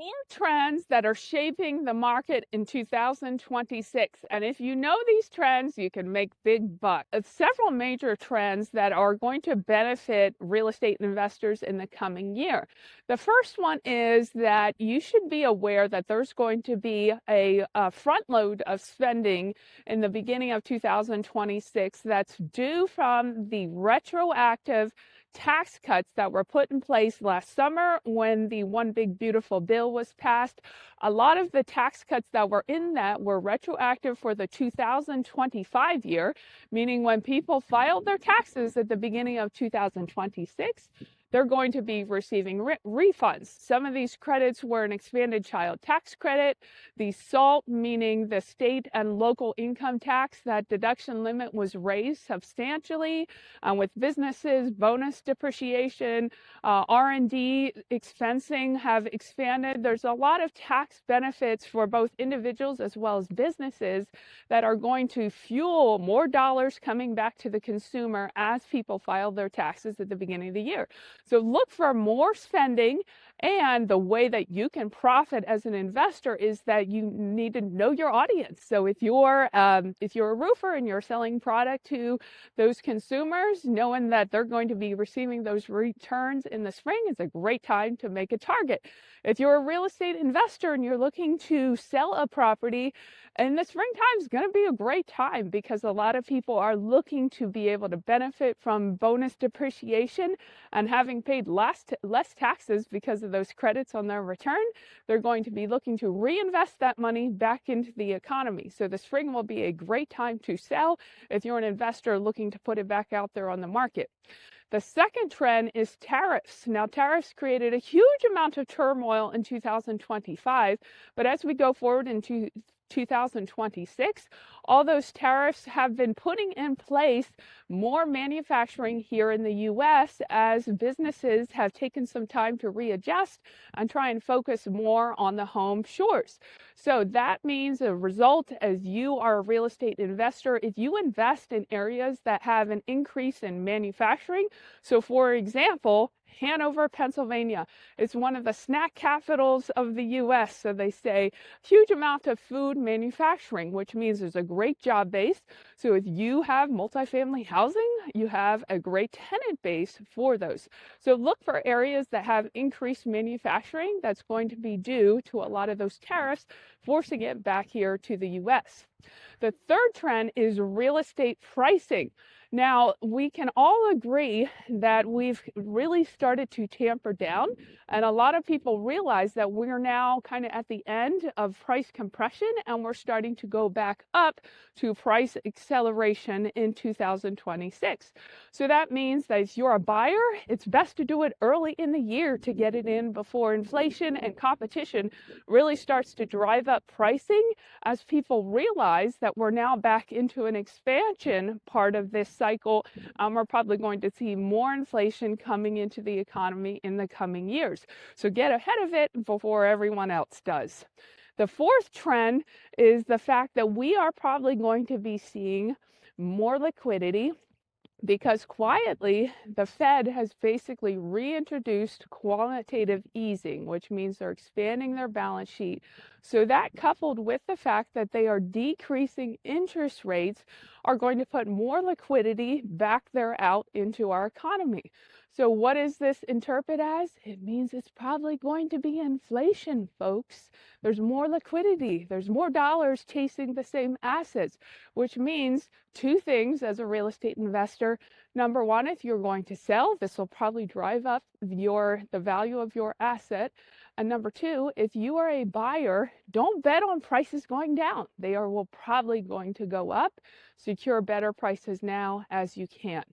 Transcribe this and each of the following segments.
4 trends that are shaping the market in 2026. And if you know these trends, you can make big bucks. Several major trends that are going to benefit real estate investors in the coming year. The first one is that you should be aware that there's going to be a front load of spending in the beginning of 2026 that's due from the retroactive tax cuts that were put in place last summer when the One Big Beautiful Bill was passed. A lot of the tax cuts that were in that were retroactive for the 2025 year, meaning when people filed their taxes at the beginning of 2026, they're going to be receiving refunds. Some of these credits were an expanded child tax credit, the SALT, meaning the state and local income tax, that deduction limit was raised substantially. With businesses, bonus depreciation, R&D expensing have expanded. There's a lot of tax benefits for both individuals as well as businesses that are going to fuel more dollars coming back to the consumer as people file their taxes at the beginning of the year. So look for more spending, and the way that you can profit as an investor is that you need to know your audience. So if you're a roofer and you're selling product to those consumers, knowing that they're going to be receiving those returns in the spring is a great time to make a target. If you're a real estate investor and you're looking to sell a property, and the springtime is going to be a great time because a lot of people are looking to be able to benefit from bonus depreciation and having paid less taxes because of those credits on their return. They're going to be looking to reinvest that money back into the economy. So the spring will be a great time to sell if you're an investor looking to put it back out there on the market. The second trend is tariffs. Now, tariffs created a huge amount of turmoil in 2025, but as we go forward into 2026, all those tariffs have been putting in place more manufacturing here in the U.S. as businesses have taken some time to readjust and try and focus more on the home shores. So that means a result, as you are a real estate investor, if you invest in areas that have an increase in manufacturing. So for example, Hanover, Pennsylvania is one of the snack capitals of the U.S. So they say huge amount of food manufacturing, which means there's a great job base. So if you have multifamily housing, you have a great tenant base for those. So look for areas that have increased manufacturing that's going to be due to a lot of those tariffs, forcing it back here to the U.S. The third trend is real estate pricing. Now, we can all agree that we've really started to tamper down, and a lot of people realize that we're now kind of at the end of price compression, and we're starting to go back up to price acceleration in 2026. So that means that if you're a buyer, it's best to do it early in the year to get it in before inflation and competition really starts to drive up pricing, as people realize that we're now back into an expansion part of this cycle. We're probably going to see more inflation coming into the economy in the coming years. So get ahead of it before everyone else does. The fourth trend is the fact that we are probably going to be seeing more liquidity, because quietly, the Fed has basically reintroduced quantitative easing, which means they're expanding their balance sheet. So that, coupled with the fact that they are decreasing interest rates, are going to put more liquidity back there out into our economy. So what does this interpret as? It means it's probably going to be inflation, folks. There's more liquidity. There's more dollars chasing the same assets, which means two things as a real estate investor. Number one, if you're going to sell, this will probably drive up the value of your asset. And number two, if you are a buyer, don't bet on prices going down. They will probably going to go up. Secure better prices now as you can.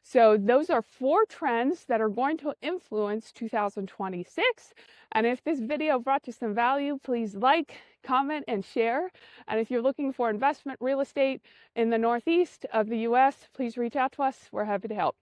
So those are 4 trends that are going to influence 2026. And if this video brought you some value, please like, comment, and share. And if you're looking for investment real estate in the Northeast of the U.S., please reach out to us. We're happy to help.